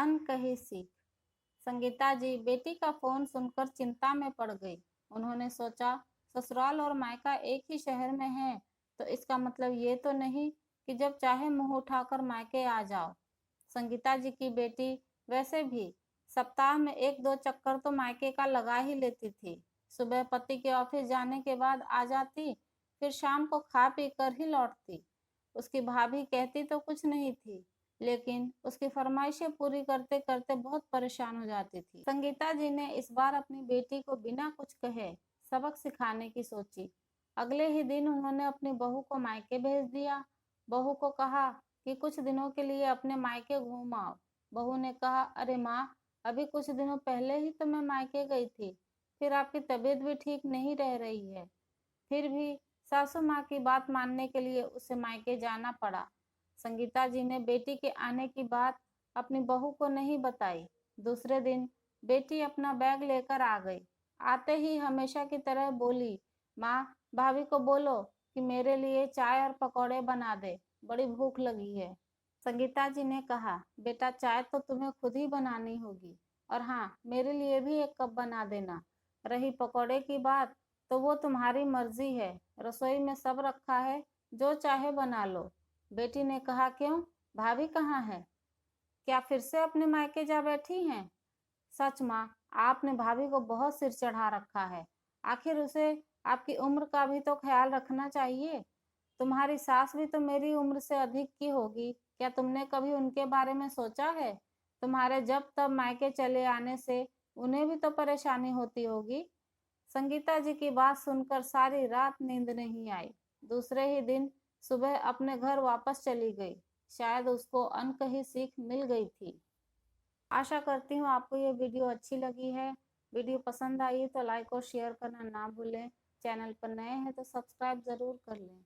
अनकही सीख। संगीता जी बेटी का फोन सुनकर चिंता में पड़ गई। उन्होंने सोचा, ससुराल और मायका एक ही शहर में है, तो इसका मतलब ये तो नहीं कि जब चाहे मुंह उठाकर मायके आ जाओ। संगीता जी की बेटी वैसे भी सप्ताह में एक दो चक्कर तो मायके का लगा ही लेती थी। सुबह पति के ऑफिस जाने के बाद आ जाती, फिर शाम को खा पी कर ही लौटती। उसकी भाभी कहती तो कुछ नहीं थी, लेकिन उसकी फरमाइशें पूरी करते करते बहुत परेशान हो जाती थी। संगीता जी ने इस बार अपनी बेटी को बिना कुछ कहे सबक सिखाने की सोची। अगले ही दिन उन्होंने अपनी बहू को मायके भेज दिया। बहू को कहा कि कुछ दिनों के लिए अपने मायके घूम आओ। बहू ने कहा, अरे माँ, अभी कुछ दिनों पहले ही तो मैं मायके गई थी, फिर आपकी तबीयत भी ठीक नहीं रह रही है। फिर भी सासू माँ की बात मानने के लिए उसे मायके जाना पड़ा। संगीता जी ने बेटी के आने की बात अपनी बहू को नहीं बताई। दूसरे दिन बेटी अपना बैग लेकर आ गई। आते ही हमेशा की तरह बोली, माँ, भाभी को बोलो कि मेरे लिए चाय और पकौड़े बना दे, बड़ी भूख लगी है। संगीता जी ने कहा, बेटा, चाय तो तुम्हें खुद ही बनानी होगी, और हाँ, मेरे लिए भी एक कप बना देना। रही पकौड़े की बात, तो वो तुम्हारी मर्जी है, रसोई में सब रखा है, जो चाहे बना लो। बेटी ने कहा, क्यों, भाभी कहाँ है? क्या फिर से अपने मायके जा बैठी हैं? सच माँ, आपने भाभी को बहुत सिर चढ़ा रखा है। आखिर उसे आपकी उम्र का भी तो ख्याल रखना चाहिए। तुम्हारी सास भी तो मेरी उम्र से अधिक की होगी, क्या तुमने कभी उनके बारे में सोचा है? तुम्हारे जब तब मायके चले आने से उन्हें भी तो परेशानी होती होगी। संगीता जी की बात सुनकर सारी रात नींद नहीं आई। दूसरे ही दिन सुबह अपने घर वापस चली गई। शायद उसको अनकही सीख मिल गई थी। आशा करती हूँ आपको ये वीडियो अच्छी लगी है। वीडियो पसंद आई तो लाइक और शेयर करना ना भूलें। चैनल पर नए हैं तो सब्सक्राइब जरूर कर लें।